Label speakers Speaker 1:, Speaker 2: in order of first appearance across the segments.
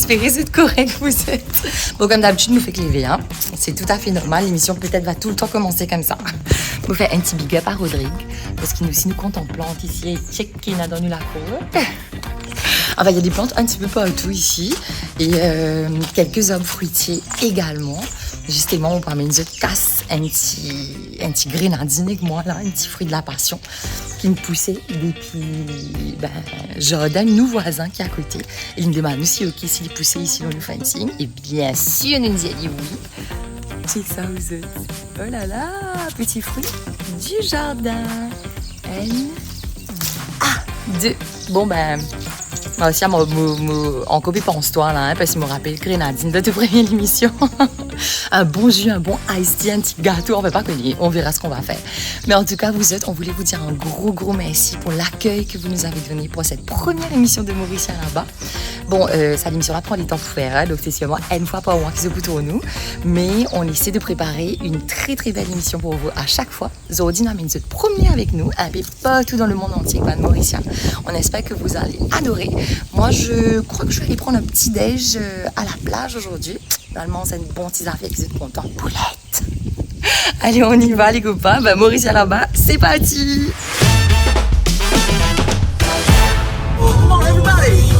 Speaker 1: j'espérais c'est correct, vous êtes. Bon, comme d'habitude, nous fait cléver, hein. C'est tout à fait normal. L'émission peut-être va tout le temps commencer comme ça. Nous fait un petit big up à Rodrigue, parce qu'il nous contente plante ici et check qu'il a donné la cour. Enfin, il y a des plantes un petit peu partout ici et quelques arbres fruitiers également. Justement, on parmi nous casse un petit grenadine avec moi là, un petit fruit de la passion qui me poussait depuis Jordan, nous voisins qui est à côté. Et il me demande si ok s'il poussait ici dans le fencing. Et bien sûr, nous nous a dit oui. C'est ça vous êtes. Oh là là, petit fruit du jardin. Deux. Bon moi aussi, en copie pense-toi là, hein, parce qu'il me rappelle grenadine de toute première émission. Un bon jus, un bon iced tea, un petit gâteau, on ne va pas connaître, on verra ce qu'on va faire. Mais en tout cas, on voulait vous dire un gros merci pour l'accueil que vous nous avez donné pour cette première émission de Mauricien là-bas. Bon, cette émission-là prend du temps pour faire, hein, donc c'est sûrement une fois par mois qui se fout pour nous. Mais on essaie de préparer une très belle émission pour vous à chaque fois. Aujourd'hui, on a une première avec nous, un peu partout dans le monde entier, pas de Mauricien. On espère que vous allez adorer. Moi, je crois que je vais aller prendre un petit déj à la plage aujourd'hui. Finalement, c'est une bonne petite affaire qui sont contents. Poulette! Allez, on y va, les copains. Mauricien là-bas, c'est parti!
Speaker 2: Come on, everybody!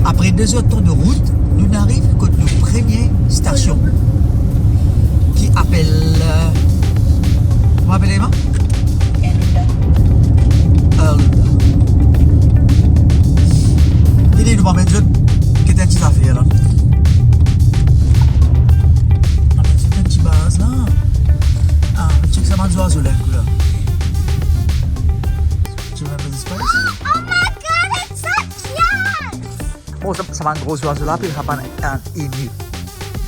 Speaker 2: Après 2 heures de tour de route, nous arrivons à notre première station qui appelle... Comment appelez-vous? Il nous va mettre qui était une petite affaire là. C'est un petit base là. Ah, tu sais que ça m'a dit oiseau là. Tu veux un peu d'espace?
Speaker 3: Oh my god, it's so cute!
Speaker 2: Oh, ça m'a un gros oiseau là, puis il va pas un inu.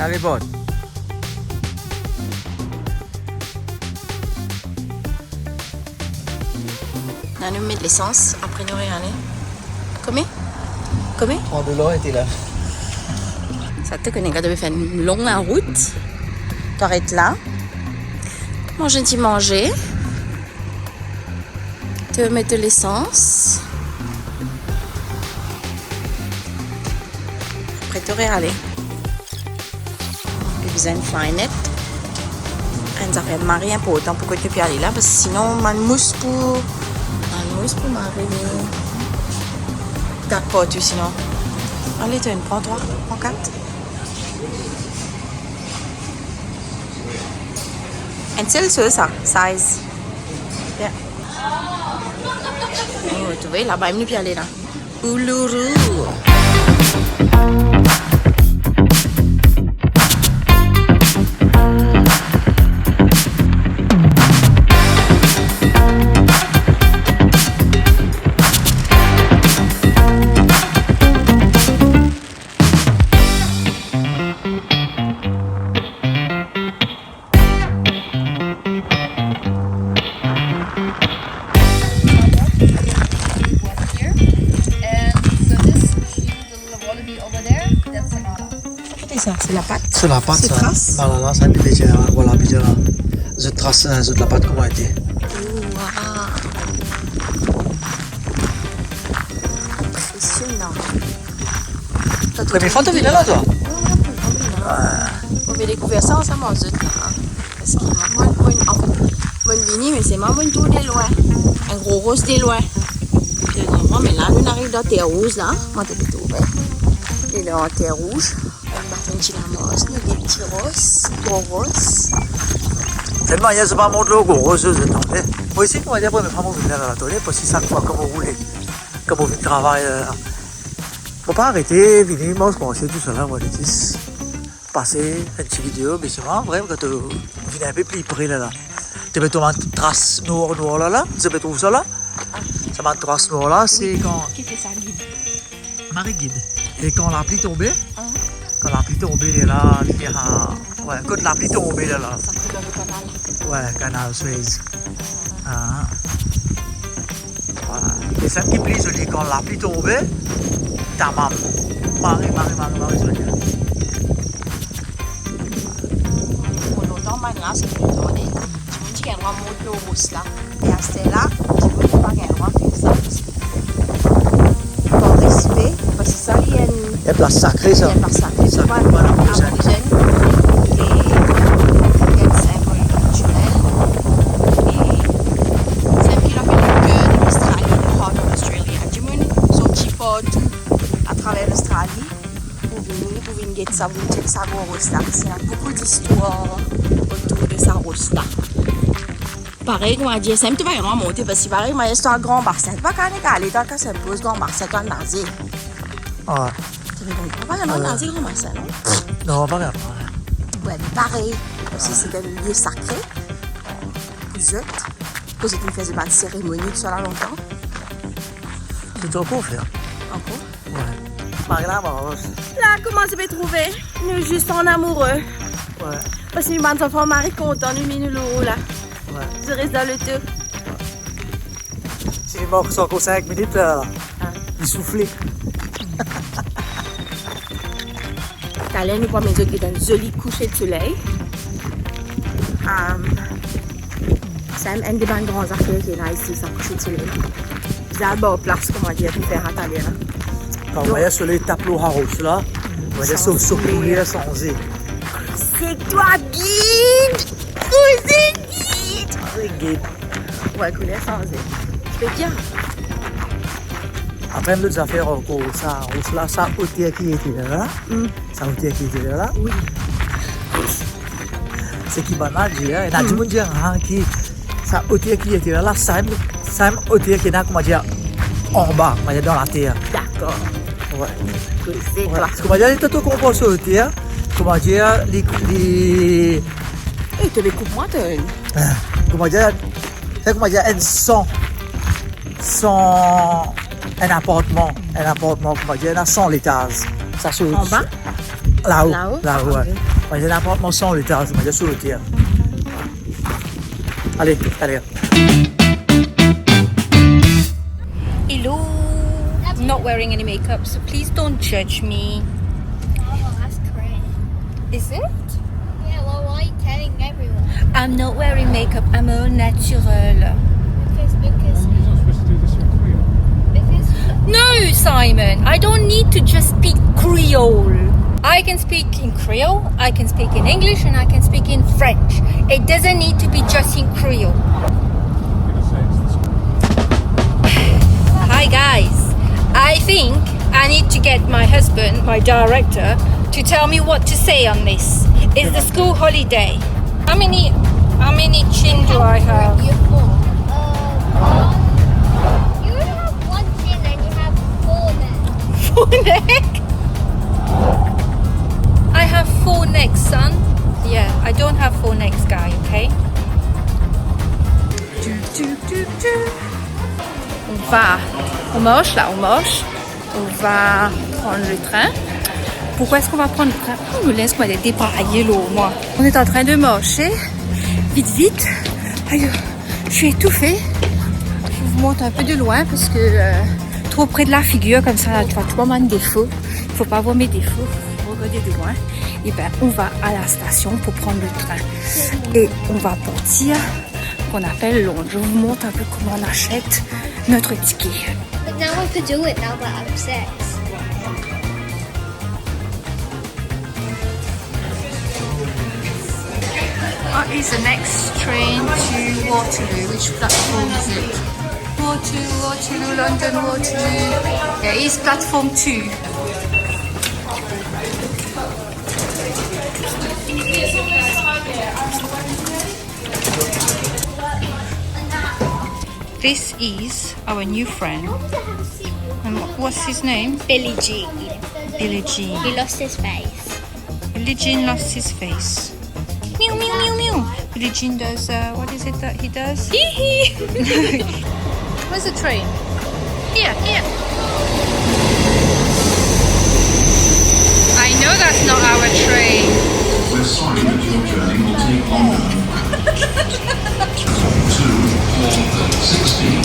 Speaker 2: Allez, bon.
Speaker 1: On nous met de l'essence, après nous rien. Comment?
Speaker 2: Oh, de l'eau était là.
Speaker 1: Ça te connaît, quand tu faire une longue route, t'arrêtes là, manger un petit manger, te mettre de l'essence, après tu aller. Vous avez une flinette, une affaire de marier important pour que tu puisses aller là, parce que sinon, man mousse pour m'arriver. Pas tu sinon. Allez, tu prends 3, prends 4. Un seul seul ça, size. Yeah. Oh, tu vois, là-bas, il ne peut aller là. Uluru. C'est la pâte.
Speaker 2: C'est la pâte,
Speaker 1: c'est
Speaker 2: ça.
Speaker 1: trace.
Speaker 2: Là, ça me dit, voilà, puis là. Je trace de la pâte comment elle était.
Speaker 1: Impressionnant.
Speaker 2: Première fois que tu viens là, toi?
Speaker 1: On va découvrir ça ensemble en zut, là. Parce qu'il y a moi une vini, mais c'est moi une tour des lois. Un gros rose des lois. Puis moi, mais là, nous arrivons dans terre rouge, là. Moi, t'es plutôt ouvert. Et là, en terre rouge. On va faire une chilamos, des petits roses, gros roses.
Speaker 2: Tellement, il y a ce moment de logo, rose, je t'entendais. Moi aussi, moi, après, mes femmes vont venir à la toilette, parce que 5 fois, comme on roulait, comme on vient de travailler là. Faut pas arrêter, venir, moi, je commençais tout seul, moi, je dis, passer une petite vidéo, mais c'est vraiment vrai, quand tu viens un peu plus près là. Tu mets ton trace noire là, tu peux trouver ça là? Ça m'a trace noire là, c'est quand.
Speaker 1: Qui fait ça, guide?
Speaker 2: Marie guide. Et quand la pluie tombait, quand la pluie tombait, il est là, il y a. Ouais, quand la pluie tombait, il est là.
Speaker 1: Ça coule dans le canal.
Speaker 2: Ouais, canal Suez. Ah. Voilà. Et ça qui plus joli quand la pluie tombe, tamam. Marie joli.
Speaker 4: Longtemps maintenant c'est plus tard. Je me dis qu'elle va monter au rousse là. Et à ce là, je me dis pas qu'elle va faire ça. Pour respect, parce que ça il y a une.
Speaker 2: Et place sacrée ça.
Speaker 4: Il y a une place sacrée.
Speaker 2: Ça
Speaker 4: pas
Speaker 2: fait pas la prochaine.
Speaker 4: aborigène. Et quel symbole culturel. Et c'est qui l'appelle le cœur de l'Australie, le heart of Australia. Du monde, son petit tout à travers l'Australie. Pour venir guetter ça, vous checker ça au Rosta. Il y a beaucoup d'histoires autour de ça Rosta. Pareil, comme on dit, c'est un petit peu vraiment monté parce que pareil, moi, c'est un grand bassin. Tu vas quand même aller dans le cas, c'est un peu grand bassin, quand même nazi.
Speaker 2: Ouais.
Speaker 4: Tu ne pas vraiment nazi, grand bassin, non?
Speaker 2: Non, pas grave.
Speaker 4: Ouais, mais pareil, parce que c'est un lieu sacré. Vous êtes. Parce que tu faisais pas de cérémonie, tout ça là longtemps.
Speaker 2: C'est encore faire.
Speaker 4: Encore?
Speaker 2: Ouais. Marie-là,
Speaker 4: Là, comment tu peux trouver? Nous juste en amoureux.
Speaker 2: ouais.
Speaker 4: Parce que nous, nous enfants, Marie content, nous, nous, là.
Speaker 2: Ouais.
Speaker 4: Je reste dans le tout.
Speaker 2: Si je manque encore 5 minutes, là, il soufflait.
Speaker 4: Là, nous prenons un joli coucher de soleil. C'est un des grands affaires qui est là ici, c'est un coucher de soleil. Vous avez une place, comment dire, pour faire atelier là.
Speaker 2: Quand on voyait sur les tableaux Haros, là, on voyait ça sur couler sans y.
Speaker 4: C'est toi, guide! C'est guide!
Speaker 2: C'est guide.
Speaker 4: Ouais, couler sans y. Je peux dire.
Speaker 2: Après, d'autres affaires encore, ça, là, ça, hôtel qui était là. Ça, hôtel qui était là.
Speaker 4: Oui.
Speaker 2: C'est qui banal, il y a du monde qui, ça, hôtel qui était là, ça, hôtel qui est là, comment dire, en bas, comment dire, dans la terre.
Speaker 4: D'accord.
Speaker 2: Ouais.
Speaker 4: C'est
Speaker 2: Ouais.
Speaker 4: toi.
Speaker 2: Comment dire, les tout composés sur hôtel, comment dire, les.
Speaker 4: Et tu me coupes moi,
Speaker 2: Comment dire, c'est comment dire, sans un appartement, comment dire, là, sans l'étage. Ça, sur
Speaker 4: En bas?
Speaker 2: Là-haut.
Speaker 4: Là-haut?
Speaker 2: Là-haut, ouais. Comment dire, un appartement sans l'étage, comment dire, sur le terre. Allez.
Speaker 5: Hello. I'm not wearing any makeup, so please don't judge me.
Speaker 3: Oh, that's great.
Speaker 5: Is it?
Speaker 3: Yeah, well, why are you telling everyone?
Speaker 5: I'm not wearing makeup. I'm all natural.
Speaker 3: Because
Speaker 5: No, Simon. I don't need to just speak Creole. I can speak in Creole, I can speak in English, and I can speak in French. It doesn't need to be just in Creole. Hi guys. I think I need to get my husband, my director, to tell me what to say on this. It's the school holiday. How many chin do I have?
Speaker 3: you're full. You would have one chin and you have four then.
Speaker 5: Four neck? I have four necks, son. Yeah, I don't have four necks, guy, okay? On marche là, on marche. On va prendre le train. Pourquoi est-ce qu'on va prendre le train? On nous laisse quoi des dépareillés là, moi. On est en train de marcher. Vite. Aïe, je suis étouffée. Je vous montre un peu de loin parce que trop près de la figure, comme ça, tu vois mes défauts. Il faut pas voir mes défauts, il faut regarder de loin. Et ben, on va à la station pour prendre le train. Et on va partir, qu'on appelle Londres. Je vous montre un peu comment on achète notre ticket.
Speaker 3: But now I could do it now that I'm 6.
Speaker 5: What is the next train to Waterloo? Which platform is it? Waterloo, London, Waterloo. Yeah, it's platform 2. This is our new friend. And what's his name?
Speaker 3: Billie Jean.
Speaker 5: Billie Jean.
Speaker 3: He lost his face.
Speaker 5: Billie Jean lost his face. Meow, meow, meow, meow. Billie Jean does, what is it that he does? Where's the train? Here. I know that's not our train.
Speaker 6: We're sorry that your journey will take longer. Platform 2 or 16.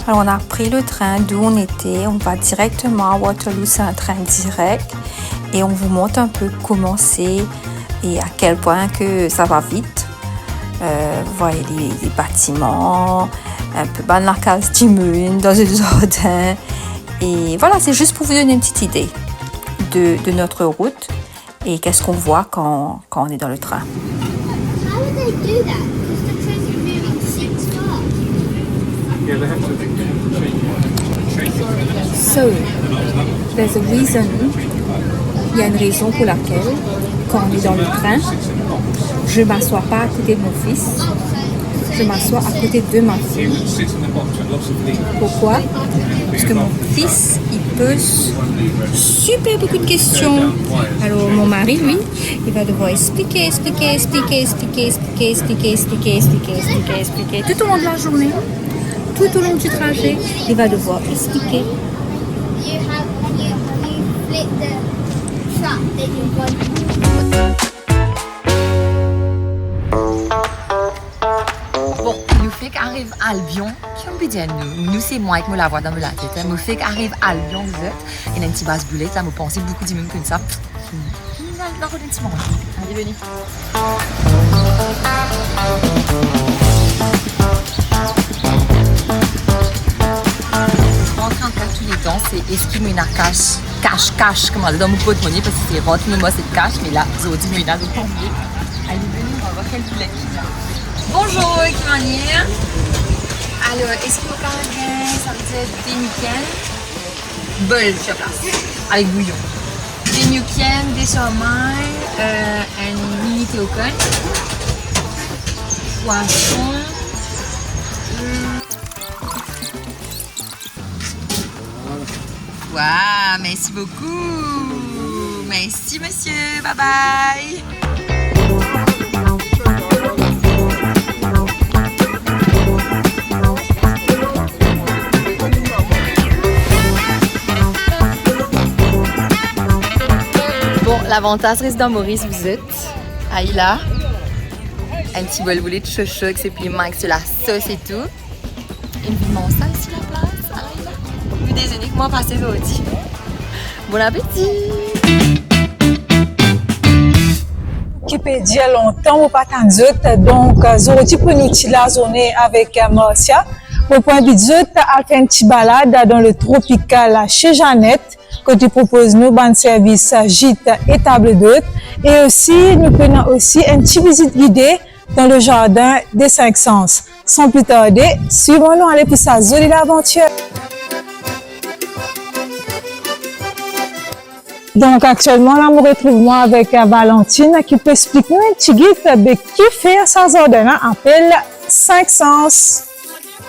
Speaker 5: Alors on a pris le train d'où on était, on va directement à Waterloo, c'est un train direct et on vous montre un peu comment c'est et à quel point que ça va vite. Vous voyez les bâtiments, un peu dans la case d'Immune, dans le jardin. Et voilà, c'est juste pour vous donner une petite idée de notre route et qu'est-ce qu'on voit quand on est dans le train.
Speaker 3: How would they do that? Because the trains are moving 6 cars.
Speaker 5: So, there's a reason. Il y a une raison pour laquelle, quand on est dans le train, je ne m'assois pas à côté de mon fils, je m'assois à côté de ma fille. Pourquoi? Parce que mon fils, il pose super beaucoup de questions. Alors mon mari, lui, il va devoir expliquer tout au long de la journée, tout au long du trajet, il va devoir expliquer.
Speaker 3: You flip the truck, then you go.
Speaker 1: Bon, nous fait qu'arrive à Albion, qui on peut dire nous c'est moi qui me la vois dans la tête. Nous fait qu'arrive à Albion, vous êtes, et un petit basse boulette, ça me pensait beaucoup du même que ça. Allez, venez. Rentrer en tous les temps, c'est esquimer une cache, comment dans mon porte-monnaie, parce que c'est rentre, mais moi c'est cache, mais là, j'ai dit, mais là, donc combien? Allez, venez, on va voir quel poulet qu'il y a. Bonjour, Kimania. Alors, est-ce que vous parlez, ça veut dire des nuken? Bol sur place, avec bouillon. Des nuken, des sommeils, un mini théocon, poisson. Waouh, merci beaucoup. Merci, monsieur. Bye bye. Bon, l'avantage reste dans Maurice, vous êtes. Aïla. Un petit bol de chocho avec ses piments, avec la sauce et tout. Une vivement ça ici la place. Aïla. Vous déjeunez que moi passer aujourd'hui. Bon appétit!
Speaker 7: Qui peut dire longtemps ou pas tant d'autres. Donc, aujourd'hui pour nous la journée avec Marcia. Au point de vue à faire une petite balade dans le tropical chez Jeannette, que tu proposes nous un service gîte et table d'hôte. Et aussi, nous prenons aussi une petite visite guidée dans le jardin des 5 sens. Sans plus tarder, suivons-nous aller pour sa jolie aventure. Donc actuellement, là, je retrouve moi avec Valentine qui peut expliquer un petit guide de qui fait sa jardin appelle 5 sens.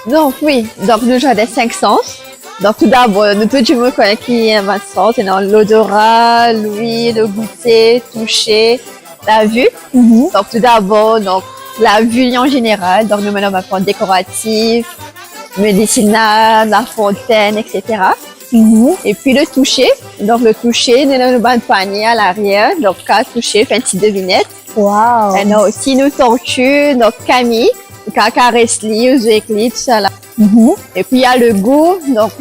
Speaker 8: Donc oui, donc le jardin 5 sens. Donc tout d'abord, nous tout le monde connaît qui est 20 sens, c'est dans l'odorat, l'ouïe, le goûter, toucher, la vue. Donc tout d'abord, donc la vue en général, donc nous on va prendre décoratif, médicinal, la fontaine, etc. Et puis le toucher, donc le toucher, nous avons un panier à l'arrière, donc qu'à toucher, fait une petite devinette.
Speaker 7: Wow.
Speaker 8: Et nous aussi nos tortues, donc Camille, qu'à caresser, aux éclipses, tout ça là. Et puis il y a le goût, donc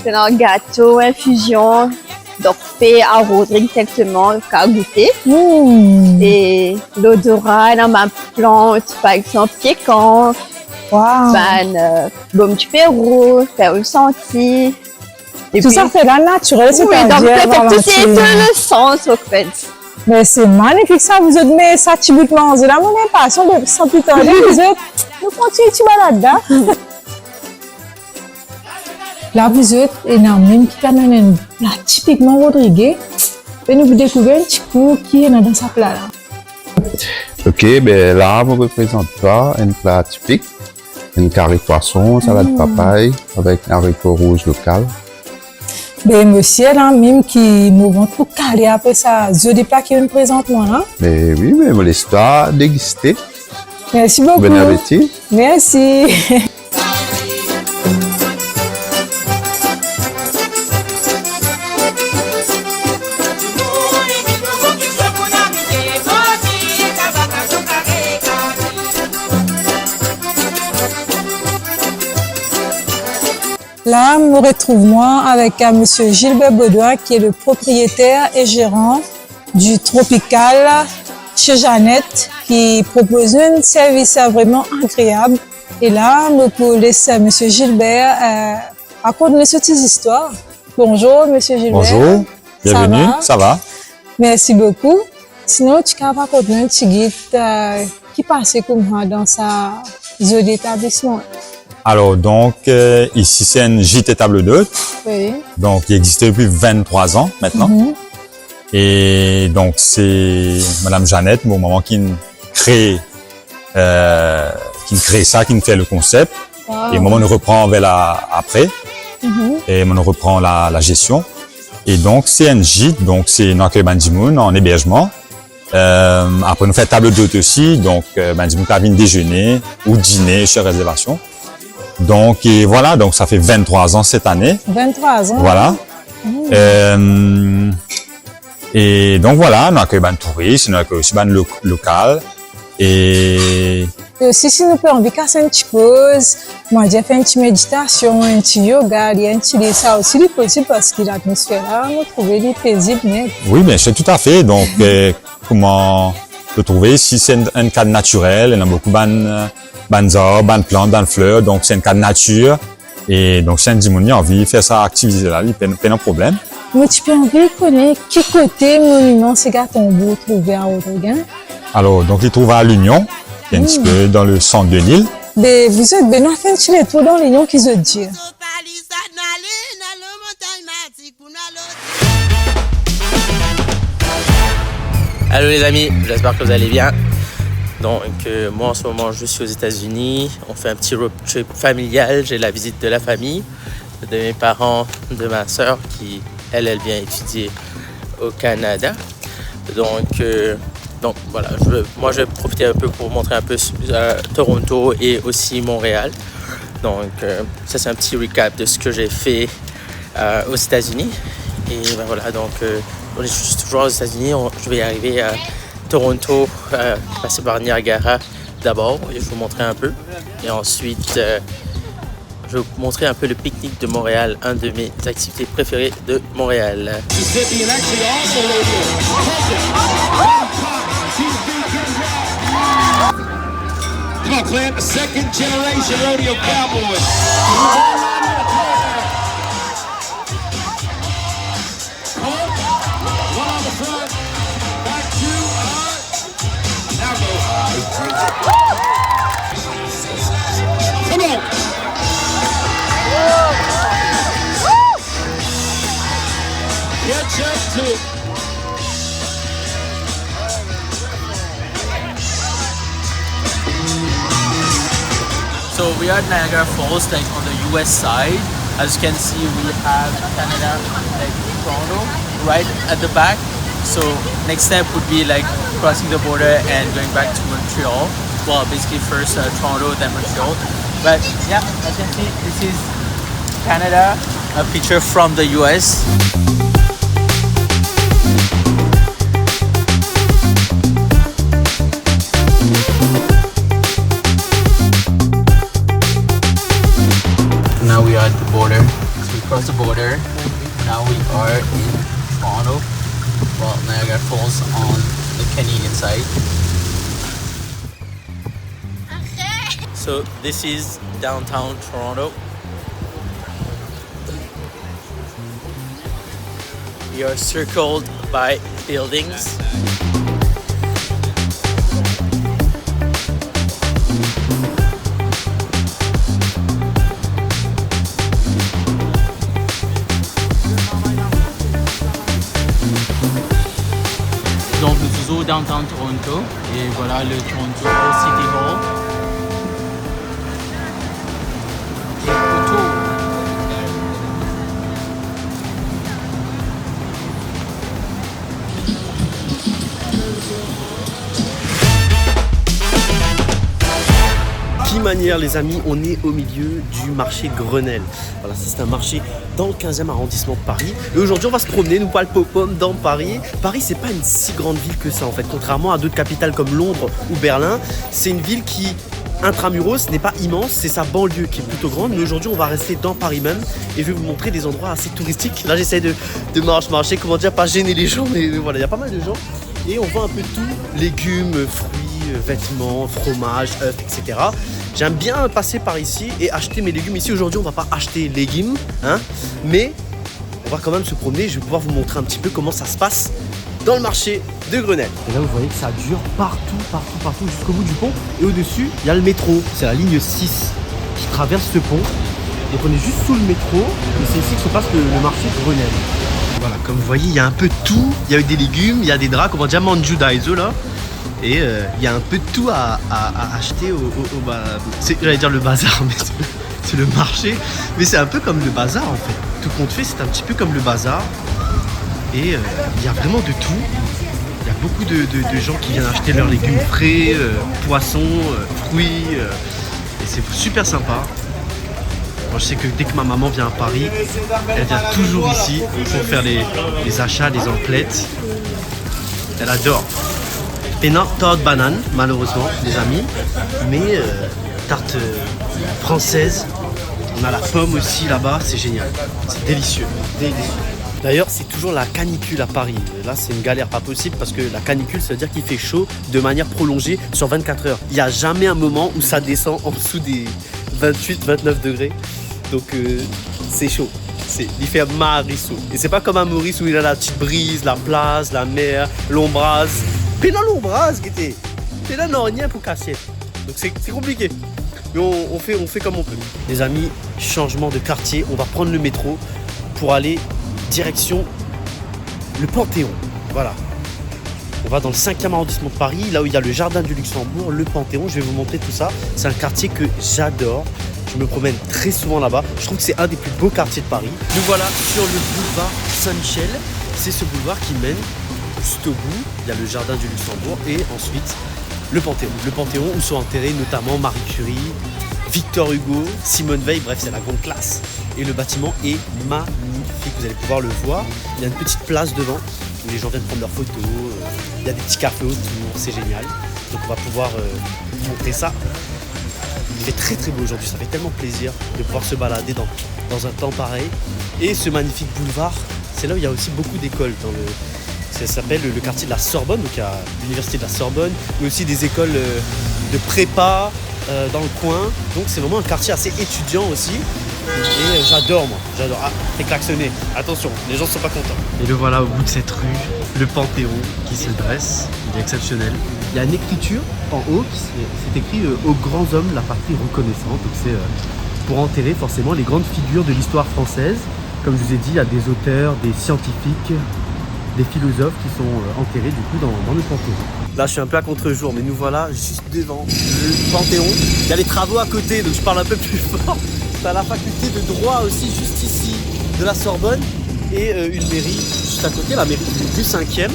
Speaker 8: c'est un gâteau, infusion, donc fait à rôder directement, qu'à goûter. Et l'odorat, dans ma plante, par exemple, piquant.
Speaker 7: Wow.
Speaker 8: Baume du Pérou, faire le senti. Et
Speaker 7: tout
Speaker 8: puis,
Speaker 7: ça fait la nature, c'est
Speaker 8: oui, donc tout c'est tout le sens au fait.
Speaker 7: Mais c'est magnifique ça, vous êtes mais ça typiquement, vous avez mon impatient de sans plus tarder, vous êtes, nous continuons tu balade là. Là vous êtes énorme qui t'amène là typiquement Rodriguez, et nous vous découvrez un petit coup qui est dans sa plat là.
Speaker 9: Ok, ben là, on représente pas un plat typique, une carré poisson, salade papaye avec un haricot rouge local.
Speaker 7: Ben monsieur là, même qui mouvement tout calé après ça, je des plats qui nous présente moi là.
Speaker 9: Mais oui, mais me laisse toi déguster.
Speaker 7: Merci beaucoup.
Speaker 9: Bon appétit.
Speaker 7: Merci. Là, me retrouve moi avec Monsieur Gilbert Baudouin, qui est le propriétaire et gérant du Tropical chez Jeannette, qui propose un service vraiment agréable. Et là, me pour laisser Monsieur Gilbert raconter cette histoire. Bonjour, Monsieur Gilbert.
Speaker 10: Bonjour, bienvenue, ça va?
Speaker 7: Merci beaucoup. Sinon, tu peux raconter un petit guide qui passait comme moi dans sa zone d'établissement.
Speaker 10: Alors, donc, ici, c'est un gîte et table d'hôte.
Speaker 7: Oui.
Speaker 10: Donc, il existe depuis 23 ans maintenant. Et donc, c'est Madame Jeannette, mon maman, qui crée ça, qui nous fait le concept.
Speaker 7: Wow.
Speaker 10: Et maman nous reprend après. Et maman nous reprend la gestion. Et donc, c'est un gîte, donc c'est notre Bandimoun en hébergement. Après, nous fait table d'hôte aussi, donc Bandimoun cabine déjeuner ou dîner sur réservation. Donc, et voilà, donc ça fait 23 ans cette année.
Speaker 7: 23 ans.
Speaker 10: Voilà. Et donc voilà, nous accueillons des touristes, nous accueillons aussi des locaux. Et
Speaker 7: aussi, si nous pouvons faire une petite pause, moi j'ai fait une petite méditation, un petit yoga, il y a un petit ça aussi est possible parce que l'atmosphère là, on trouve des paisibles.
Speaker 10: Oui, bien sûr, tout à fait. Donc, comment le trouver? Si c'est un cadre naturel, il y a beaucoup de arbres, de plantes, de fleurs, donc c'est un cadre nature. Et donc, si un dimanche a envie de faire ça, activité là, il n'y a pas de problème.
Speaker 7: Mais tu peux envie de connaître quel côté monument c'est Gatombo trouvé à Autogain?
Speaker 10: Alors, donc, il trouve à l'Union, qui est un petit peu dans le centre de l'île.
Speaker 7: Mais vous êtes bien fait un petit tour dans l'Union qui se dit.
Speaker 11: Allô les amis, j'espère que vous allez bien. Donc moi en ce moment je suis aux États-Unis, on fait un petit road trip familial, j'ai la visite de la famille, de mes parents, de ma soeur qui elle vient étudier au Canada. Donc voilà, moi je vais profiter un peu pour montrer un peu Toronto et aussi Montréal. Donc ça c'est un petit recap de ce que j'ai fait aux États-Unis. Et ben voilà, donc je suis toujours aux États-Unis, je vais arriver à Toronto, passer par Niagara d'abord et je vais vous montrer un peu. Et ensuite, je vais vous montrer un peu le pique-nique de Montréal, un de mes activités préférées de Montréal.
Speaker 12: Come on, Clint, second generation rodeo cowboy. One on the front, back two, now go. Come on. Catch up to it.
Speaker 11: So we are at Niagara Falls, like on the US side. As you can see, we have Canada, like Toronto, right at the back. So next step would be like crossing the border and going back to Montreal. Well, basically first Toronto, then Montreal. But yeah, as you can see, this is Canada, a picture from the US. Now we are at the border. So we crossed the border. Now we are in Toronto. Well, Niagara Falls on the Canadian side. So this is downtown Toronto. We are circled by buildings. Donc nous faisons downtown Toronto et voilà le Toronto City Hall. Et autour.
Speaker 13: Qui manière les amis, on est au milieu du marché Grenelle. Voilà, c'est un marché dans le 15e arrondissement de Paris. Et aujourd'hui on va se promener, nous palpopom dans Paris. Paris c'est pas une si grande ville que ça en fait, contrairement à d'autres capitales comme Londres ou Berlin. C'est une ville qui intramuros n'est pas immense, c'est sa banlieue qui est plutôt grande. Mais aujourd'hui, on va rester dans Paris même et je vais vous montrer des endroits assez touristiques. Là, j'essaie de marcher, comment dire, pas gêner les gens, mais voilà, il y a pas mal de gens. Et on voit un peu de tout, légumes, fruits, vêtements, fromage, œufs, etc. J'aime bien passer par ici et acheter mes légumes. Ici, aujourd'hui, on va pas acheter légumes, hein, mais on va quand même se promener. Je vais pouvoir vous montrer un petit peu comment ça se passe dans le marché de Grenelle. Et là, vous voyez que ça dure partout, jusqu'au bout du pont. Et au-dessus, il y a le métro. C'est la ligne 6 qui traverse ce pont. Donc on est juste sous le métro. Et c'est ici que se passe le marché de Grenelle. Voilà, comme vous voyez, il y a un peu de tout. Il y a eu des légumes, il y a des draps, comment dire, manju daizo là. Et il y a un peu de tout à acheter j'allais dire le bazar, mais c'est le marché. Mais c'est un peu comme le bazar en fait. Tout compte fait, c'est un petit peu comme le bazar. Et il y a vraiment de tout. Il y a beaucoup de gens qui viennent acheter leurs légumes frais, poissons, fruits. Et c'est super sympa. Moi, je sais que dès que ma maman vient à Paris, elle vient toujours ici pour faire les achats, les emplettes. Elle adore. Et non, tarte banane, malheureusement, les amis. Mais tarte française. On a la pomme aussi là-bas, c'est génial. C'est délicieux. D'ailleurs, c'est toujours la canicule à Paris. Là, c'est une galère pas possible parce que la canicule, ça veut dire qu'il fait chaud de manière prolongée sur 24 heures. Il n'y a jamais un moment où ça descend en dessous des 28-29 degrés. Donc, c'est chaud. Il fait un marisou. Et c'est pas comme à Maurice où il a la petite brise, la place, la mer, l'ombrase. Mais non, l'ombrase, qui était. C'est là, non, rien pour casser. Donc, c'est compliqué. Mais on fait comme on peut. Les amis, changement de quartier. On va prendre le métro pour aller direction le Panthéon. Voilà. On va dans le 5e arrondissement de Paris, là où il y a le Jardin du Luxembourg, le Panthéon. Je vais vous montrer tout ça. C'est un quartier que j'adore. Je me promène très souvent là-bas. Je trouve que c'est un des plus beaux quartiers de Paris. Nous voilà sur le boulevard Saint-Michel. C'est ce boulevard qui mène juste au bout. Il y a le Jardin du Luxembourg et ensuite le Panthéon. Le Panthéon où sont enterrés notamment Marie Curie, Victor Hugo, Simone Veil, bref, c'est la grande classe. Et le bâtiment est magnifique, vous allez pouvoir le voir. Il y a une petite place devant où les gens viennent prendre leurs photos. Il y a des petits cafés autour, c'est génial. Donc on va pouvoir vous montrer ça. Il fait très très beau aujourd'hui, ça fait tellement plaisir de pouvoir se balader dans un temps pareil. Et ce magnifique boulevard, c'est là où il y a aussi beaucoup d'écoles. Ça s'appelle le quartier de la Sorbonne, donc il y a l'université de la Sorbonne, mais aussi des écoles de prépa dans le coin. Donc c'est vraiment un quartier assez étudiant aussi. Et j'adore moi, j'adore. Ah, c'est klaxonné, attention, les gens ne sont pas contents. Et le voilà au bout de cette rue, le Panthéon qui se dresse, il est exceptionnel. Il y a une écriture en haut, c'est écrit aux grands hommes, la patrie reconnaissante. Donc c'est pour enterrer forcément les grandes figures de l'histoire française. Comme je vous ai dit, il y a des auteurs, des scientifiques, des philosophes qui sont enterrés du coup dans le Panthéon. Là je suis un peu à contre-jour, mais nous voilà juste devant le Panthéon. Il y a les travaux à côté, donc je parle un peu plus fort. T'as la faculté de droit aussi juste ici de la Sorbonne et une mairie juste à côté, la mairie du 5e.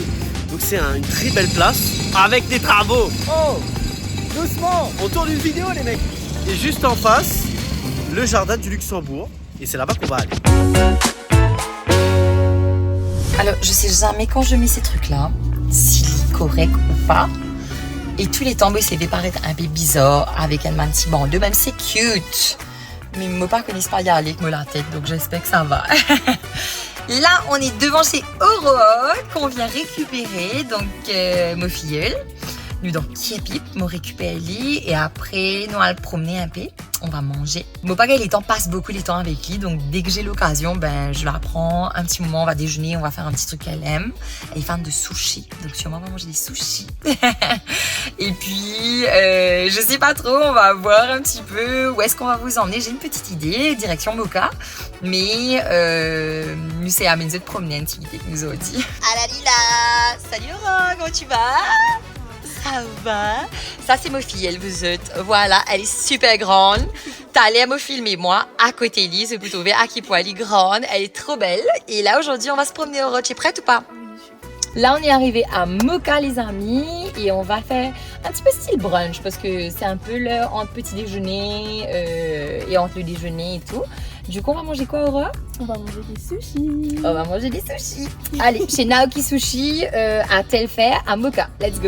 Speaker 13: Donc c'est une très belle place avec des travaux. Oh, doucement, on tourne une vidéo les mecs. Et juste en face, le Jardin du Luxembourg. Et c'est là-bas qu'on va aller.
Speaker 1: Alors, je sais jamais quand je mets ces trucs-là, si correct ou pas. Et tous les temps, ça fait paraître un peu bizarre avec un petit bandeau, même c'est cute. Mais je ne pas connaissent pas y aller avec la tête, donc j'espère que ça va. Là, on est devant chez Aurore, qu'on vient récupérer, donc mon filleul. Nous, donc, Kiepip, m'ont récupéré lui, et après, nous allons promener un peu. On va manger. Mon papa, les temps passe beaucoup les temps avec lui, donc dès que j'ai l'occasion, je la prends un petit moment, on va déjeuner, on va faire un petit truc qu'elle aime. Elle est fan de sushi, donc sûrement on va manger des sushis. Et puis, je sais pas trop, on va voir un petit peu où est-ce qu'on va vous emmener. J'ai une petite idée, direction Moka, mais nous c'est amusé de promener un petit idée que nous ont dit.
Speaker 3: Ah la lila. Salut Aurore, comment tu vas?
Speaker 1: Ça va. Ça, c'est ma fille, elle vous êtes. Voilà, elle est super grande. T'as l'air me filmer, moi, à côté d'elle. Vous pouvez à quel point elle est grande. Elle est trop belle. Et là, aujourd'hui, on va se promener au road. Tu es prête ou pas? Là, on est arrivé à Moka, les amis. Et on va faire un petit peu style brunch. Parce que c'est un peu l'heure entre petit déjeuner et entre le déjeuner et tout. Du coup, on va manger quoi, Aurore?
Speaker 5: On va manger des sushis.
Speaker 1: On va manger des sushis. Allez, chez Naoki Sushi, à Telfair, à Moka. Let's go.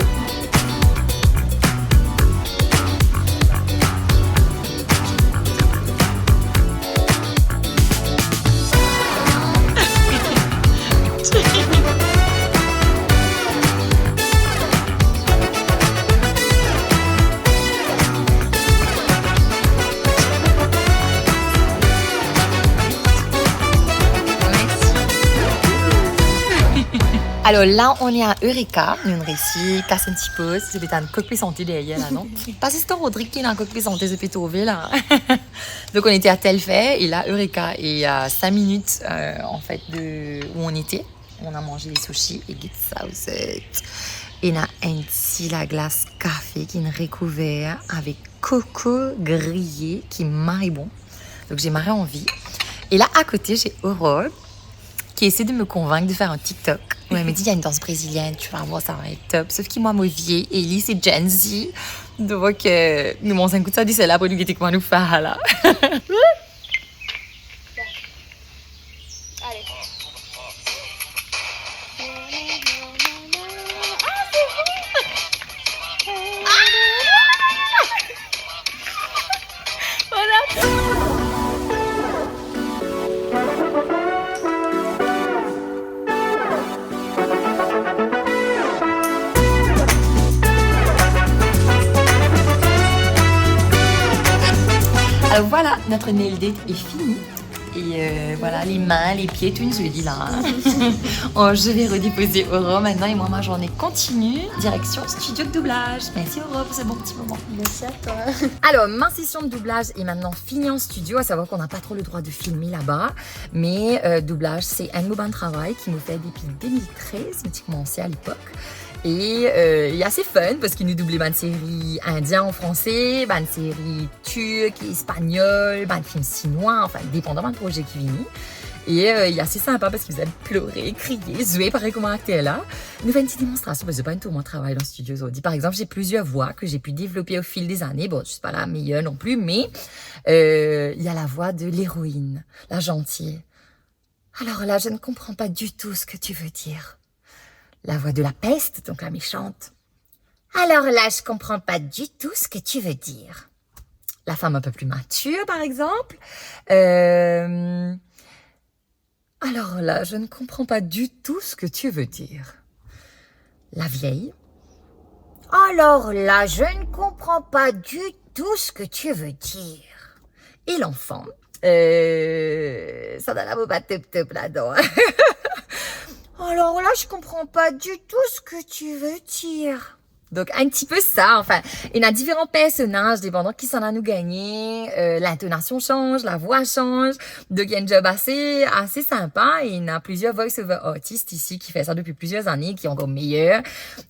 Speaker 1: Alors là, on est à Eureka. Nous avons réussi casse un petit peu. C'est un cockpit santé derrière là, non? Pas c'est Rodrigue qui est dans un cockpit santé depuis trouvé là. Donc on était à Telfait et là, Eureka. Et à 5 minutes en fait de où on était, on a mangé des sushis et get ça aussi. Et on a un petit la glace café qui est recouvert avec coco grillé qui est marre bon. Donc j'ai marre envie. Et là à côté, j'ai Aurore qui essaie de me convaincre de faire un TikTok. Où elle me dit, il y a une danse brésilienne, tu vas voir, ça va être top. Sauf que moi, moi, vieille, et Ellie, c'est Gen Z. Donc, nous, mon 5 coups de ça, dit, c'est là pour nous guetter comment nous faire, là. Alors voilà, notre nail date est fini. Et voilà, les mains, les pieds, tout une jeudi là. Oh, je vais redéposer Aurore maintenant et moi, ma journée continue. Direction studio de doublage. Merci Aurore pour ce bon petit moment.
Speaker 3: Merci à toi.
Speaker 1: Alors, ma session de doublage est maintenant finie en studio. À savoir qu'on n'a pas trop le droit de filmer là-bas. Mais doublage, c'est un bon travail qui me fait depuis 2013, mais j'ai commencé à l'époque. Et il est assez fun parce qu'il nous double une série indienne en français, une série turque, espagnole, un film chinois, enfin dépendamment du projet qui vient. Et il est assez sympa parce qu'il vous aime pleurer, crier, jouer pareil comme un acteur là. Nous fait une petite démonstration parce que c'est pas un tout mon travail dans le studio aujourd'hui. Par exemple, j'ai plusieurs voix que j'ai pu développer au fil des années. Bon, je suis pas la meilleure non plus, mais il y a la voix de l'héroïne, la gentille. Alors là, je ne comprends pas du tout ce que tu veux dire. La voix de la peste, donc la méchante. Alors là, je comprends pas du tout ce que tu veux dire. La femme un peu plus mature, par exemple. Alors là, je ne comprends pas du tout ce que tu veux dire. La vieille. Alors là, je ne comprends pas du tout ce que tu veux dire. Et l'enfant. Ça donne la boba top là-dedans. Alors là, je comprends pas du tout ce que tu veux dire. Donc, un petit peu ça, enfin. Il y a différents personnages, dépendant qui s'en a nous gagné. L'intonation change, la voix change. Donc, il y a un job assez sympa. Et il y a plusieurs voice-over artistes ici qui font ça depuis plusieurs années, qui sont encore meilleurs